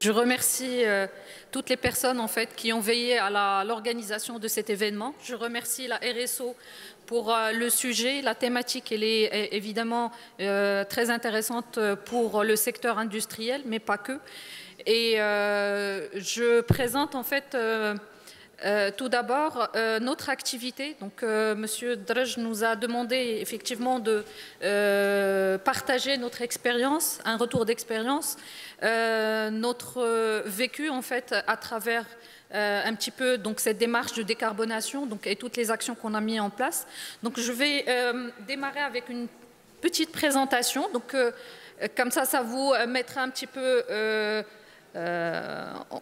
Je remercie toutes les personnes en fait qui ont veillé à l'organisation de cet événement. Je remercie la RSO pour le sujet. La thématique, elle est évidemment très intéressante pour le secteur industriel, mais pas que. Et je présente en fait tout d'abord notre activité. Donc, Monsieur Drej nous a demandé effectivement de partager notre expérience, un retour d'expérience, notre vécu en fait à travers un petit peu donc cette démarche de décarbonation donc, et toutes les actions qu'on a mises en place. Donc, je vais démarrer avec une petite présentation. Donc, comme ça vous mettra un petit peu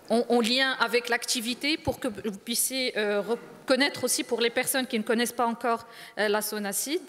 en lien avec l'activité pour que vous puissiez reconnaître aussi pour les personnes qui ne connaissent pas encore la Sonacid.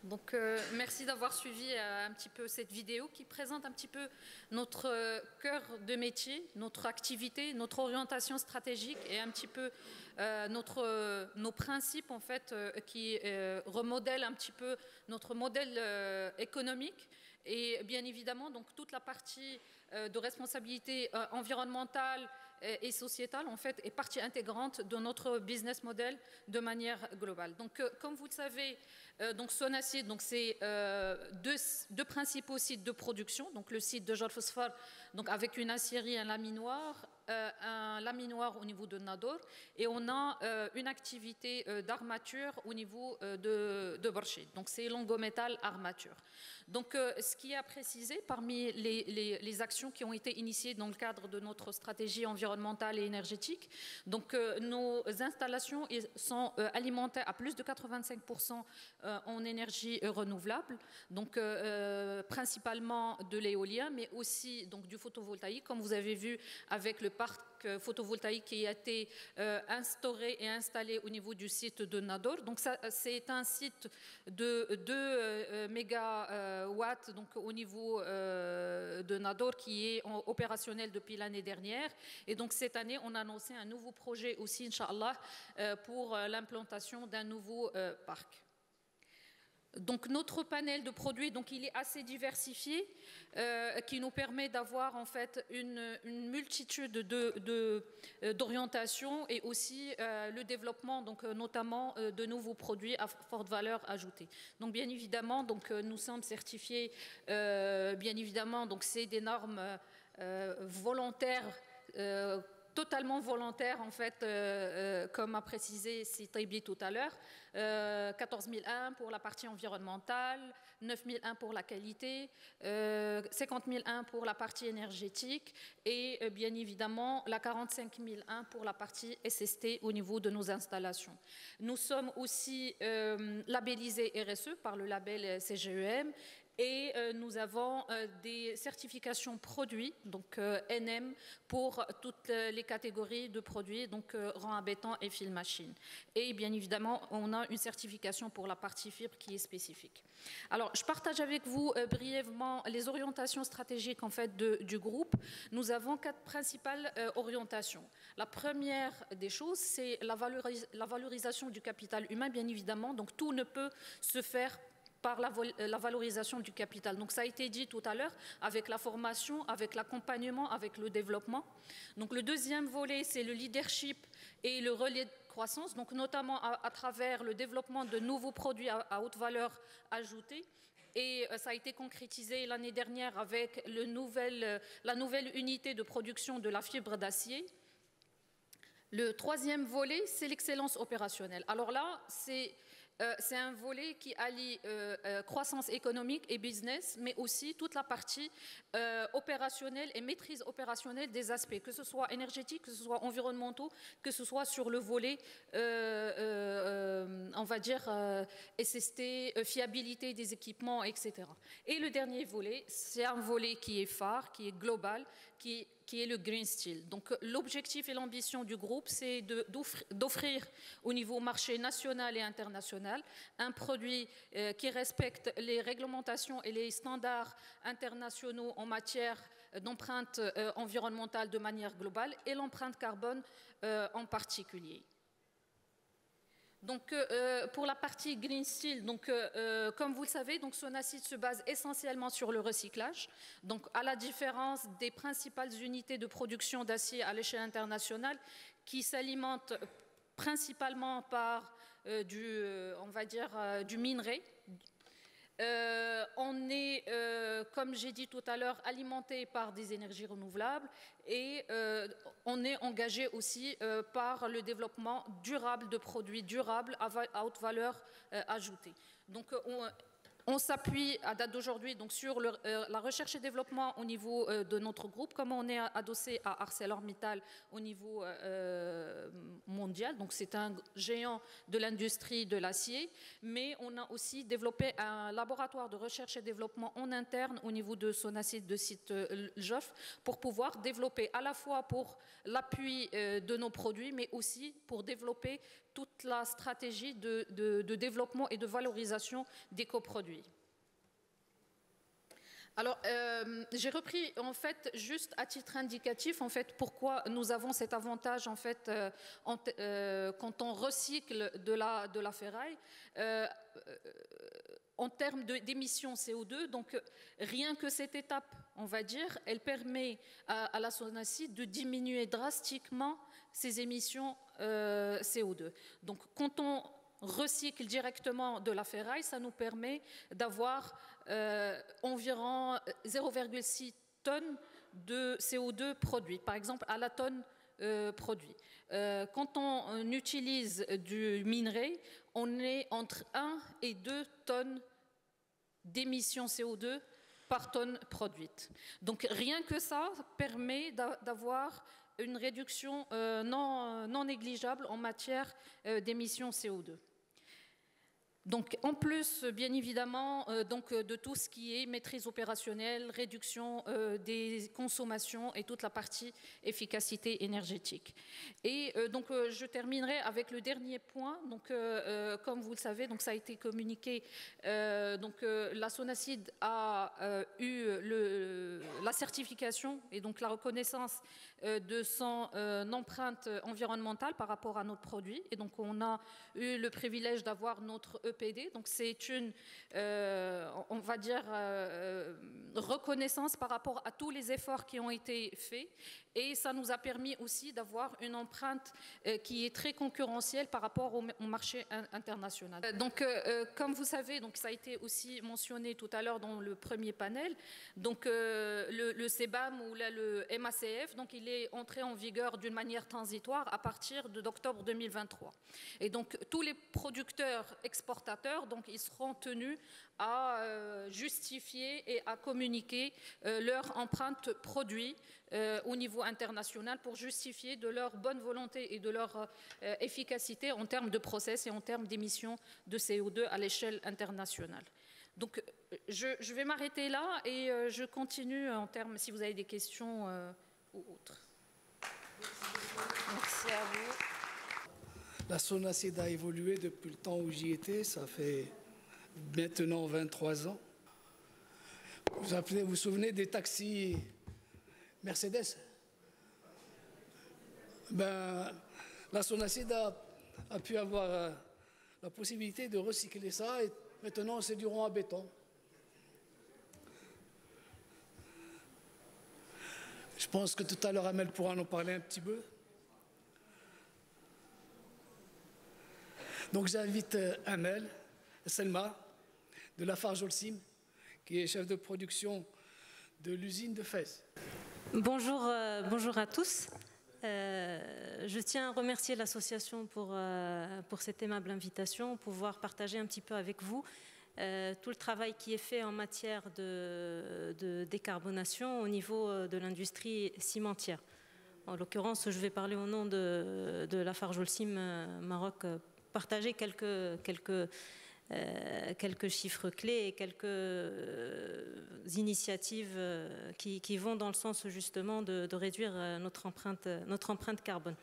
Donc, merci d'avoir suivi un petit peu cette vidéo qui présente un petit peu notre cœur de métier, notre activité, notre orientation stratégique et un petit peu nos principes en fait qui remodèlent un petit peu notre modèle économique et bien évidemment donc toute la partie de responsabilité environnementale et sociétale en fait est partie intégrante de notre business model de manière globale. Donc comme vous le savez, donc Sonacid, donc c'est deux principaux sites de production, donc le site de Jor Phosphore, donc avec une aciérie, un laminoir au niveau de Nador, et on a une activité d'armature au niveau de Borchid. Donc c'est longométal armature. Donc ce qui est à préciser parmi les actions qui ont été initiées dans le cadre de notre stratégie environnementale et énergétique, donc nos installations sont alimentées à plus de 85% en énergie renouvelable, donc principalement de l'éolien, mais aussi donc, du photovoltaïque, comme vous avez vu avec le parc photovoltaïque qui a été instauré et installé au niveau du site de Nador. Donc c'est un site de 2 mégawatts donc, au niveau de Nador qui est opérationnel depuis l'année dernière. Et donc cette année, on a annoncé un nouveau projet aussi, Inch'Allah, pour l'implantation d'un nouveau parc. Donc notre panel de produits, donc il est assez diversifié, qui nous permet d'avoir en fait une multitude d'orientations et aussi le développement, donc notamment de nouveaux produits à forte valeur ajoutée. Donc bien évidemment, donc nous sommes certifiés, bien évidemment, donc c'est des normes volontaires. Totalement volontaire en fait, comme a précisé Sitaibi tout à l'heure, 14001 pour la partie environnementale, 9001 pour la qualité, 50001 pour la partie énergétique et bien évidemment la 45001 pour la partie SST au niveau de nos installations. Nous sommes aussi labellisés RSE par le label CGEM. Et nous avons des certifications produits, donc NM, pour toutes les catégories de produits, donc rang à béton et fil machine. Et bien évidemment, on a une certification pour la partie fibre qui est spécifique. Alors, je partage avec vous brièvement les orientations stratégiques en fait, du groupe. Nous avons 4 principales orientations. La première des choses, c'est la valorisation du capital humain, bien évidemment. Donc, tout ne peut se faire par la valorisation du capital. Donc ça a été dit tout à l'heure, avec la formation, avec l'accompagnement, avec le développement. Donc le deuxième volet, c'est le leadership et le relais de croissance, donc notamment à travers le développement de nouveaux produits à haute valeur ajoutée. Et ça a été concrétisé l'année dernière avec la nouvelle unité de production de la fibre d'acier. Le troisième volet, c'est l'excellence opérationnelle. Alors là, c'est un volet qui allie croissance économique et business, mais aussi toute la partie opérationnelle et maîtrise opérationnelle des aspects, que ce soit énergétique, que ce soit environnementaux, que ce soit sur le volet, on va dire, SST, fiabilité des équipements, etc. Et le dernier volet, c'est un volet qui est phare, qui est global, qui est le Green Steel. Donc l'objectif et l'ambition du groupe, c'est d'offrir au niveau marché national et international un produit qui respecte les réglementations et les standards internationaux en matière d'empreinte environnementale de manière globale et l'empreinte carbone en particulier. Donc, pour la partie Green Steel, donc, comme vous le savez, donc, Sonacid se base essentiellement sur le recyclage. Donc, à la différence des principales unités de production d'acier à l'échelle internationale qui s'alimentent principalement par on va dire, du minerai. On est, comme j'ai dit tout à l'heure, alimenté par des énergies renouvelables et on est engagé aussi par le développement durable de produits durables à haute valeur ajoutée. Donc, on s'appuie à date d'aujourd'hui sur la recherche et développement au niveau de notre groupe, comme on est adossé à ArcelorMittal au niveau mondial. Donc c'est un géant de l'industrie de l'acier, mais on a aussi développé un laboratoire de recherche et développement en interne au niveau de Sonacid de site Joffre pour pouvoir développer à la fois pour l'appui de nos produits, mais aussi pour développer toute la stratégie de développement et de valorisation des coproduits. Alors, j'ai repris en fait juste à titre indicatif en fait pourquoi nous avons cet avantage en fait quand on recycle de la ferraille en termes d'émissions CO2. Donc, rien que cette étape, on va dire, elle permet à la Sonacid de diminuer drastiquement ses émissions CO2. Donc, quand on recycle directement de la ferraille, ça nous permet d'avoir environ 0,6 tonnes de CO2 produit, par exemple à la tonne produit. Quand on utilise du minerai, on est entre 1 et 2 tonnes d'émissions CO2 par tonne produite. Donc rien que ça permet d'avoir une réduction non négligeable en matière d'émissions CO2. Donc, en plus, bien évidemment, de tout ce qui est maîtrise opérationnelle, réduction des consommations et toute la partie efficacité énergétique. Et donc, je terminerai avec le dernier point. Donc, comme vous le savez, donc ça a été communiqué. La Sonacid a eu la certification et donc la reconnaissance de son empreinte environnementale par rapport à notre produit. Et donc, on a eu le privilège d'avoir notre EPD. Donc c'est une, on va dire, reconnaissance par rapport à tous les efforts qui ont été faits. Et ça nous a permis aussi d'avoir une empreinte qui est très concurrentielle par rapport au marché international. Donc, comme vous savez, donc, ça a été aussi mentionné tout à l'heure dans le premier panel, donc, le CBAM ou là, le MACF, donc, il est entré en vigueur d'une manière transitoire à partir d'octobre 2023. Et donc, tous les producteurs exportateurs, donc, ils seront tenus à justifier et à communiquer leur empreinte produit au niveau international pour justifier de leur bonne volonté et de leur efficacité en termes de process et en termes d'émissions de CO2 à l'échelle internationale. Donc je vais m'arrêter là et je continue en termes, si vous avez des questions ou autres. Merci à vous. La Sonacid a évolué depuis le temps où j'y étais, ça fait maintenant 23 ans. Vous vous souvenez des taxis Mercedes? Ben, la Sonacid a pu avoir la possibilité de recycler ça et maintenant c'est du rond à béton. Je pense que tout à l'heure Amel pourra en parler un petit peu. Donc j'invite Amel Selma de Lafarge Holcim, qui est chef de production de l'usine de Fès. Bonjour, bonjour à tous. Je tiens à remercier l'association pour cette aimable invitation, pouvoir partager un petit peu avec vous tout le travail qui est fait en matière de décarbonation au niveau de l'industrie cimentière. En l'occurrence, je vais parler au nom de Lafarge Holcim Maroc, partager quelques chiffres clés et quelques initiatives qui vont dans le sens justement de réduire notre empreinte carbone.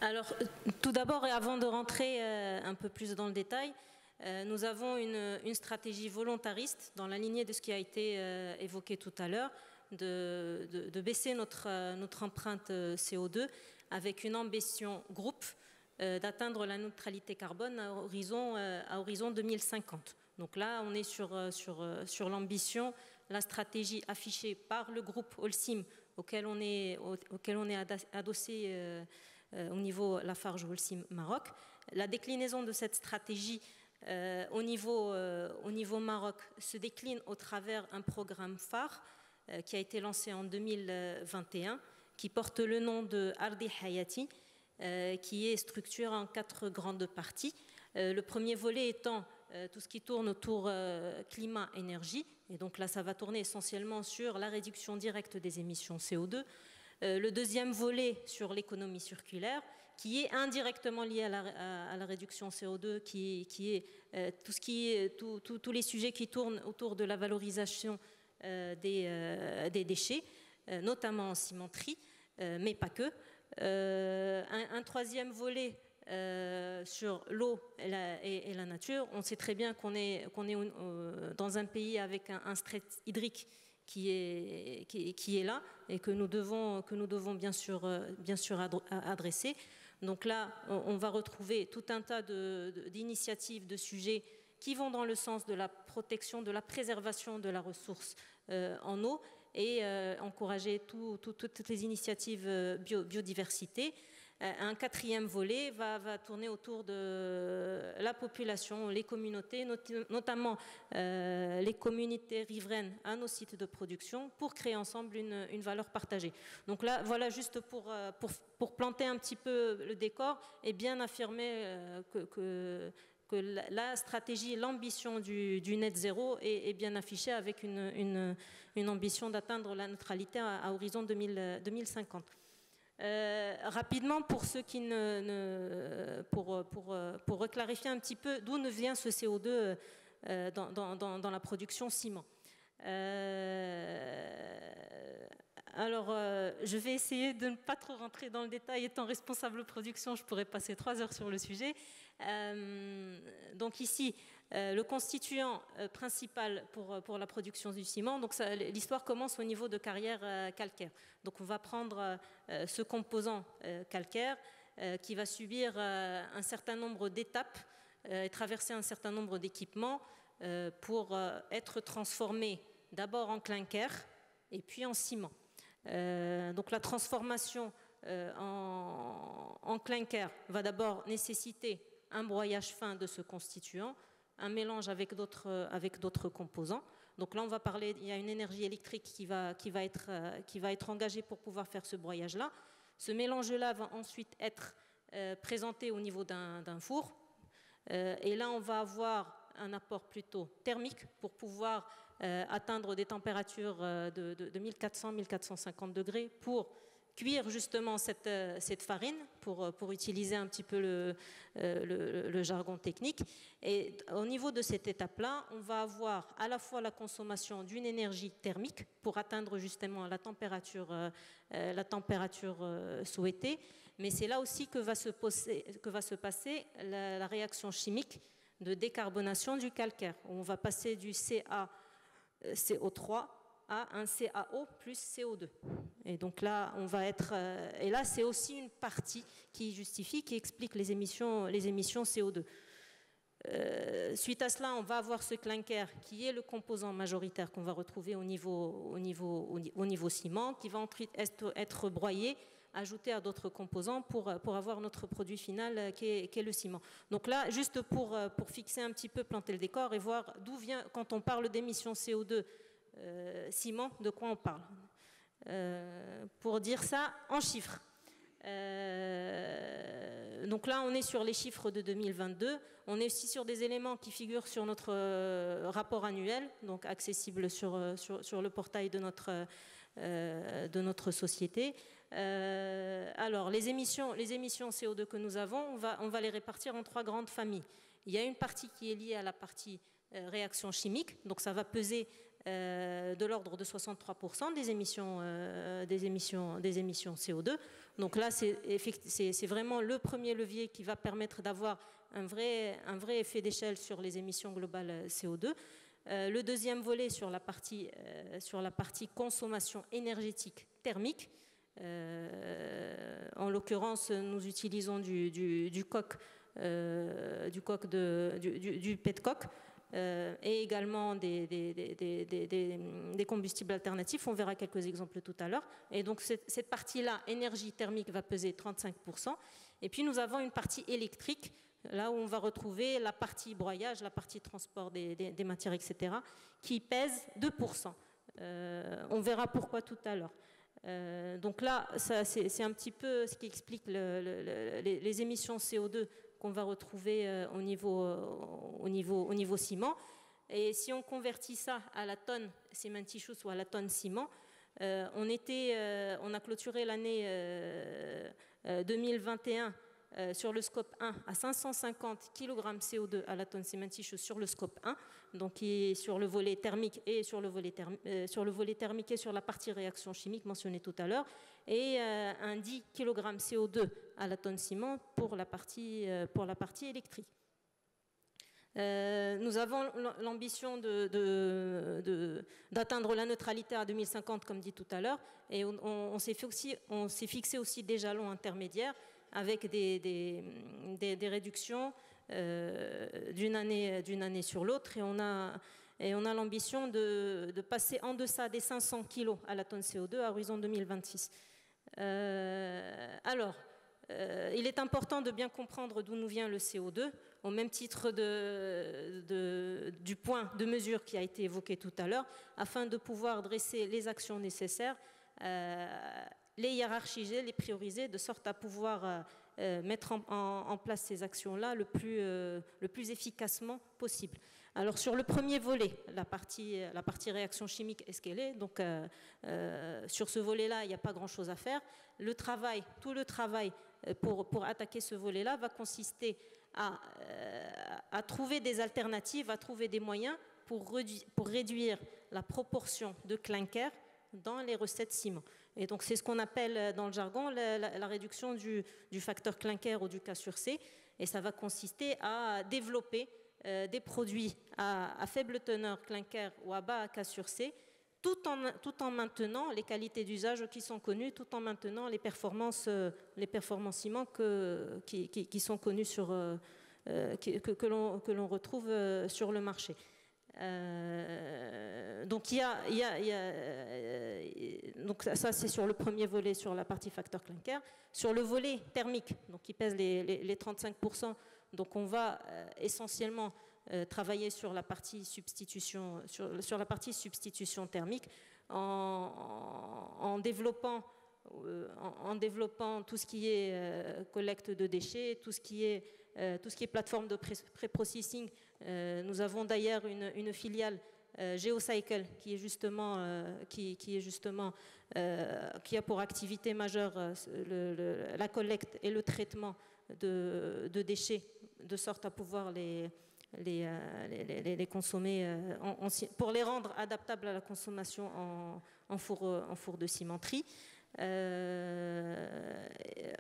Alors, tout d'abord et avant de rentrer un peu plus dans le détail, nous avons une stratégie volontariste dans la lignée de ce qui a été évoqué tout à l'heure, de baisser notre empreinte CO2 avec une ambition groupe d'atteindre la neutralité carbone à horizon 2050. Donc là, on est sur l'ambition, la stratégie affichée par le groupe Holcim auquel on est adossé au niveau Lafarge Holcim Maroc. La déclinaison de cette stratégie au niveau Maroc se décline au travers un programme phare qui a été lancé en 2021, qui porte le nom de Ardi Hayati, qui est structuré en 4 grandes parties. Le premier volet étant tout ce qui tourne autour climat-énergie, et donc là ça va tourner essentiellement sur la réduction directe des émissions CO2. Le deuxième volet sur l'économie circulaire, qui est indirectement lié à la réduction CO2, qui est tous les sujets qui tournent autour de la valorisation des déchets, notamment en cimenterie, mais pas que. Un troisième volet sur l'eau et la nature. On sait très bien qu'on est dans un pays avec un stress hydrique qui est là et que nous devons bien sûr adresser. Donc là, on va retrouver tout un tas d'initiatives, de sujets qui vont dans le sens de la protection, de la préservation de la ressource en eau et encourager toutes les initiatives biodiversité. Un quatrième volet va tourner autour de la population, les communautés, notamment les communautés riveraines à nos sites de production pour créer ensemble une valeur partagée. Donc là, voilà juste pour planter un petit peu le décor et bien affirmer que la stratégie, l'ambition du net zéro est bien affichée avec une ambition d'atteindre la neutralité à horizon 2050. Rapidement, pour ceux qui pour reclarifier un petit peu d'où vient ce CO2 dans la production ciment. Alors, je vais essayer de ne pas trop rentrer dans le détail. Étant responsable de production, je pourrais passer 3 heures sur le sujet. Donc ici, le constituant principal pour la production du ciment, donc l'histoire commence au niveau de carrière calcaire. Donc on va prendre ce composant calcaire qui va subir un certain nombre d'étapes et traverser un certain nombre d'équipements pour être transformés d'abord en clinker et puis en ciment. Donc la transformation en clinker va d'abord nécessiter un broyage fin de ce constituant, un mélange avec d'autres composants. Donc là, on va parler, il y a une énergie électrique qui va être engagée pour pouvoir faire ce broyage-là. Ce mélange-là va ensuite être présenté au niveau d'un four. Et là, on va avoir un apport plutôt thermique pour pouvoir atteindre des températures de 1400-1450 degrés pour cuire justement cette farine, pour utiliser un petit peu le jargon technique. Et au niveau de cette étape-là, on va avoir à la fois la consommation d'une énergie thermique pour atteindre justement la température souhaitée, mais c'est là aussi que va se passer la réaction chimique de décarbonation du calcaire. On va passer du CaCO3 à un CaO plus CO2. Et donc là, on va être... et là, c'est aussi une partie qui explique les émissions CO2. Suite à cela, on va avoir ce clinker qui est le composant majoritaire qu'on va retrouver au niveau ciment, qui va ensuite être broyé, ajouté à d'autres composants pour avoir notre produit final qui est le ciment. Donc là, juste pour fixer un petit peu, planter le décor et voir d'où vient, quand on parle d'émissions CO2 ciment, de quoi on parle. Pour dire ça en chiffres. Donc là, on est sur les chiffres de 2022. On est aussi sur des éléments qui figurent sur notre rapport annuel, donc accessible sur le portail de notre société. Alors, les émissions CO2 que nous avons, on va les répartir en 3 grandes familles. Il y a une partie qui est liée à la partie réaction chimique, donc ça va peser de l'ordre de 63% des émissions CO2. Donc là, c'est vraiment le premier levier qui va permettre d'avoir un vrai effet d'échelle sur les émissions globales CO2. Le deuxième volet sur la partie consommation énergétique thermique. En l'occurrence, nous utilisons du petcoke. Et également des combustibles alternatifs. On verra quelques exemples tout à l'heure. Et donc, cette partie-là, énergie thermique, va peser 35%. Et puis, nous avons une partie électrique, là où on va retrouver la partie broyage, la partie transport des matières, etc., qui pèse 2%. On verra pourquoi tout à l'heure. Donc là, c'est un petit peu ce qui explique les émissions CO2 qu'on va retrouver au niveau ciment. Et si on convertit ça à la tonne cementitious ou à la tonne ciment, on a clôturé l'année 2021 sur le scope 1 à 550 kg CO2 à la tonne cementitious sur le scope 1, donc qui est sur le volet thermique et sur le volet thermique et sur la partie réaction chimique mentionnée tout à l'heure, et un 10 kg CO2 à la tonne ciment pour la partie électrique. Nous avons l'ambition d'atteindre la neutralité à 2050, comme dit tout à l'heure, et on s'est fixé aussi des jalons intermédiaires avec des réductions d'une année sur l'autre, et on a l'ambition de passer en deçà des 500 kg à la tonne CO2 à horizon 2026. Alors, il est important de bien comprendre d'où nous vient le CO2, au même titre du point de mesure qui a été évoqué tout à l'heure, afin de pouvoir dresser les actions nécessaires, les hiérarchiser, les prioriser, de sorte à pouvoir mettre en place ces actions-là le plus efficacement possible. Alors sur le premier volet, la partie réaction chimique est ce qu'elle est, donc sur ce volet-là, il n'y a pas grand-chose à faire. Tout le travail pour attaquer ce volet-là va consister à trouver des alternatives, à trouver des moyens pour réduire la proportion de clinker dans les recettes ciment. Et donc c'est ce qu'on appelle dans le jargon la réduction du facteur clinker ou du K sur C, et ça va consister à développer des produits à faible teneur clinker ou à bas K sur C, tout en maintenant les qualités d'usage qui sont connues, tout en maintenant les performances ciment qui sont connues que l'on retrouve sur le marché. Donc, donc ça c'est sur le premier volet, sur la partie facteur clinker. Sur le volet thermique, donc qui pèse les 35%, donc on va essentiellement travailler sur la partie substitution, sur la partie substitution thermique en développant tout ce qui est collecte de déchets, tout ce qui est plateforme de pré-processing. Nous avons d'ailleurs une filiale GeoCycle qui a pour activité majeure la collecte et le traitement de déchets, de sorte à pouvoir les consommer, pour les rendre adaptables à la consommation en four de cimenterie.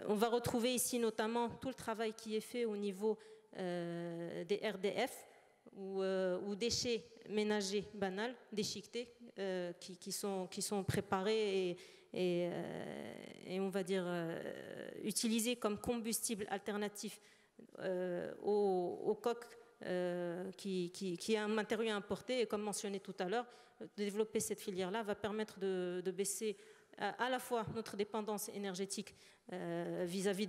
On va retrouver ici notamment tout le travail qui est fait au niveau des RDF ou déchets ménagers banals, déchiquetés, qui sont préparés et on va dire utilisés comme combustible alternatif au coq qui est un matériau importé. Et comme mentionné tout à l'heure, développer cette filière-là va permettre de baisser à la fois notre dépendance énergétique vis-à-vis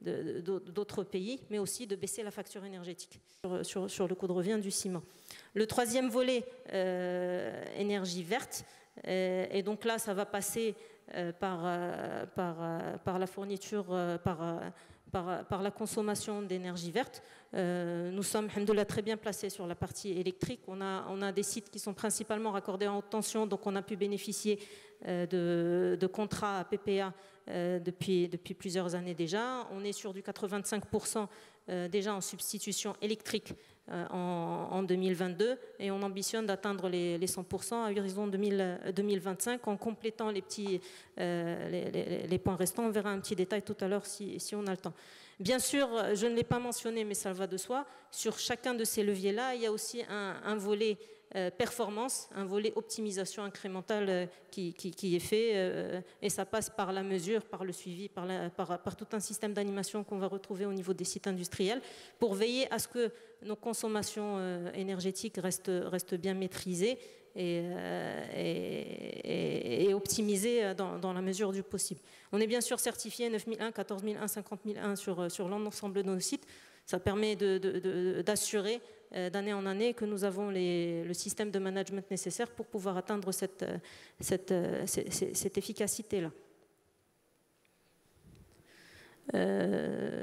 d'autres pays, mais aussi de baisser la facture énergétique sur le coût de revient du ciment. Le troisième volet, énergie verte, et donc là, ça va passer par la fourniture, par la consommation d'énergie verte. Nous sommes, alhamdoulilah, très bien placés sur la partie électrique. On a des sites qui sont principalement raccordés en haute tension, donc on a pu bénéficier de contrats à PPA depuis plusieurs années déjà. On est sur du 85% déjà en substitution électrique en 2022 et on ambitionne d'atteindre les 100% à horizon 2025 en complétant les points restants. On verra un petit détail tout à l'heure si on a le temps. Bien sûr, je ne l'ai pas mentionné, mais ça va de soi. Sur chacun de ces leviers-là, il y a aussi un volet performance, un volet optimisation incrémentale qui est fait et ça passe par la mesure, par le suivi, par tout un système d'animation qu'on va retrouver au niveau des sites industriels pour veiller à ce que nos consommations énergétiques restent bien maîtrisées et optimisées dans la mesure du possible. On est bien sûr certifié 9001, 14001, 50001 sur l'ensemble de nos sites. Ça permet d'assurer d'année en année que nous avons le système de management nécessaire pour pouvoir atteindre cette efficacité-là.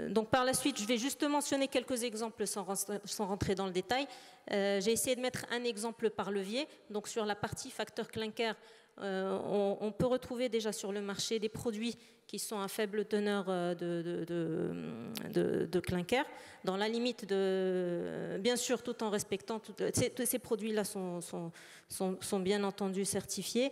Donc par la suite, je vais juste mentionner quelques exemples sans rentrer dans le détail. J'ai essayé de mettre un exemple par levier. Donc sur la partie facteur clinker, on peut retrouver déjà sur le marché des produits qui sont à faible teneur de clinker, dans la limite bien sûr, tout en respectant, tous ces produits-là sont bien entendu certifiés,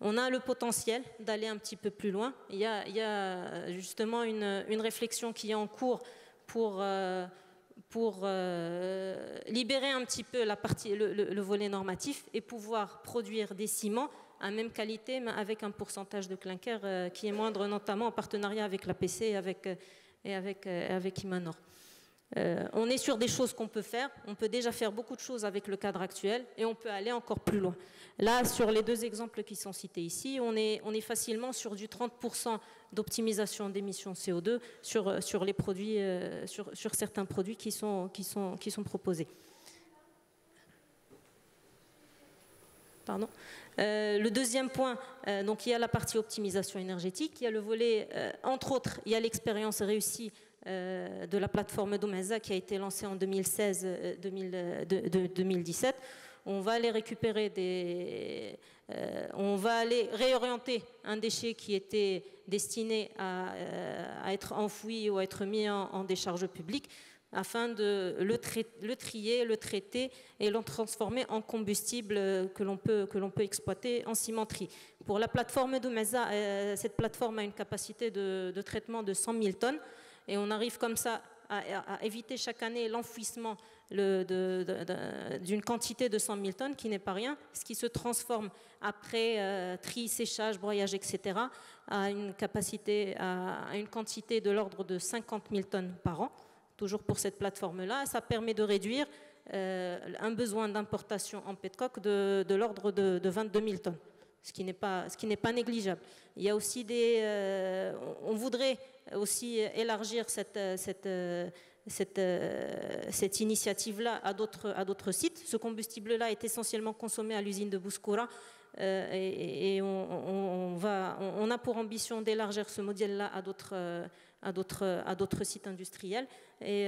on a le potentiel d'aller un petit peu plus loin. Il y a justement une réflexion qui est en cours pour libérer un petit peu le volet normatif et pouvoir produire des ciments à même qualité, mais avec un pourcentage de clinker qui est moindre, notamment en partenariat avec l'APC et avec Imanor. On est sur des choses qu'on peut faire. On peut déjà faire beaucoup de choses avec le cadre actuel et on peut aller encore plus loin. Là, sur les deux exemples qui sont cités ici, on est facilement sur du 30% d'optimisation d'émissions CO2 sur les produits, sur certains produits qui sont proposés. Pardon. Le deuxième point, donc il y a la partie optimisation énergétique, il y a le volet, entre autres, il y a l'expérience réussie de la plateforme Domeza qui a été lancée en 2016-2017. On va aller récupérer on va aller réorienter un déchet qui était destiné à être enfoui ou à être mis en décharge publique afin de le trier, le traiter et le transformer en combustible que l'on peut exploiter en cimenterie. Pour la plateforme Domeza, cette plateforme a une capacité de traitement de 100 000 tonnes et on arrive comme ça à éviter chaque année l'enfouissement d'une quantité de 100 000 tonnes, qui n'est pas rien, ce qui se transforme après tri, séchage, broyage, etc., à une quantité de l'ordre de 50 000 tonnes par an, toujours pour cette plateforme-là. Ça permet de réduire un besoin d'importation en petcoke de l'ordre de 22 000 tonnes, ce qui n'est pas négligeable. Il y a aussi on voudrait aussi élargir cette initiative-là à d'autres sites. Ce combustible-là est essentiellement consommé à l'usine de Bouskoura et on a pour ambition d'élargir ce modèle-là à d'autres sites industriels. Et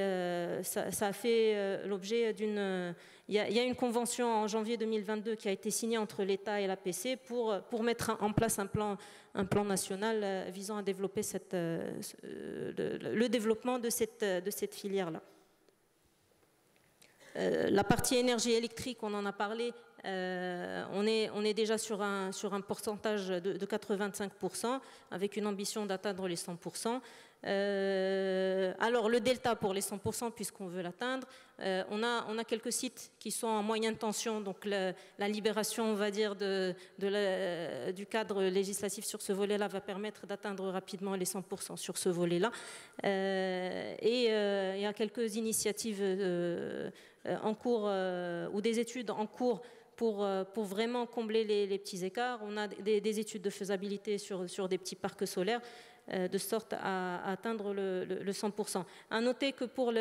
ça a fait l'objet d'une... Il y a une convention en janvier 2022 qui a été signée entre l'État et l'APC pour mettre en place un plan national visant à développer le développement de cette filière-là. La partie énergie électrique, on en a parlé, on est déjà sur un pourcentage de 85%, avec une ambition d'atteindre les 100%. Alors le delta pour les 100%, puisqu'on veut l'atteindre, on a quelques sites qui sont en moyenne tension, donc la libération, on va dire, du cadre législatif sur ce volet-là va permettre d'atteindre rapidement les 100% sur ce volet-là. Et il y a quelques initiatives en cours ou des études en cours pour vraiment combler les petits écarts. On a des études de faisabilité sur des petits parcs solaires, de sorte à atteindre le 100%. À noter que pour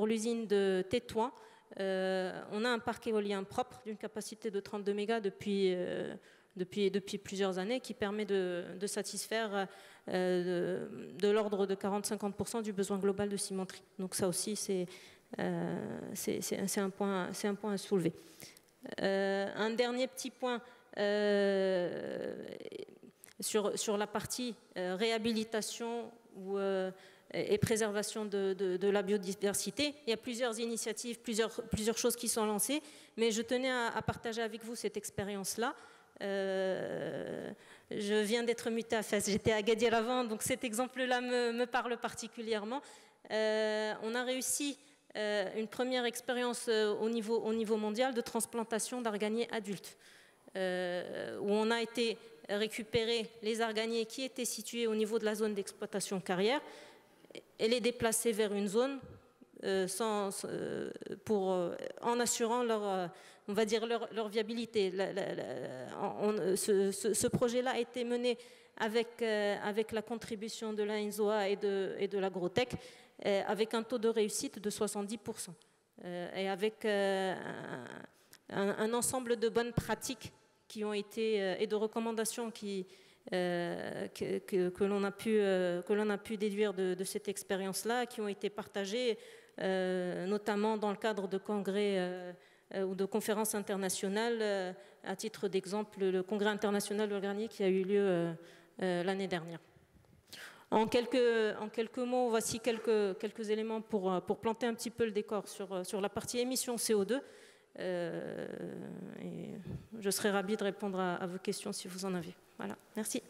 l'usine de Tétouan, on a un parc éolien propre d'une capacité de 32 mégas depuis plusieurs années, qui permet de satisfaire de l'ordre de 40-50% du besoin global de cimenterie. Donc ça aussi, c'est un point à soulever. Un dernier petit point sur la partie réhabilitation et préservation de la biodiversité. Il y a plusieurs initiatives, plusieurs choses qui sont lancées, mais je tenais à partager avec vous cette expérience-là. Je viens d'être mutée à Fès, j'étais à Agadir avant, donc cet exemple-là me parle particulièrement. On a réussi une première expérience au niveau mondial de transplantation d'arganiers adultes, où on a été récupérer les arganiers qui étaient situés au niveau de la zone d'exploitation carrière et les déplacer vers une zone en assurant on va dire leur viabilité. Ce projet-là a été mené avec la contribution de l'ANZOA et de l'Agrotech, avec un taux de réussite de 70%, et avec un ensemble de bonnes pratiques qui ont été, et de recommandations que l'on a pu déduire de cette expérience-là, qui ont été partagées notamment dans le cadre de congrès ou de conférences internationales. À titre d'exemple, le congrès international de granier qui a eu lieu l'année dernière. En quelques mots, voici quelques éléments pour planter un petit peu le décor sur la partie émissions CO2. Et je serai ravie de répondre à vos questions si vous en avez. Voilà, merci.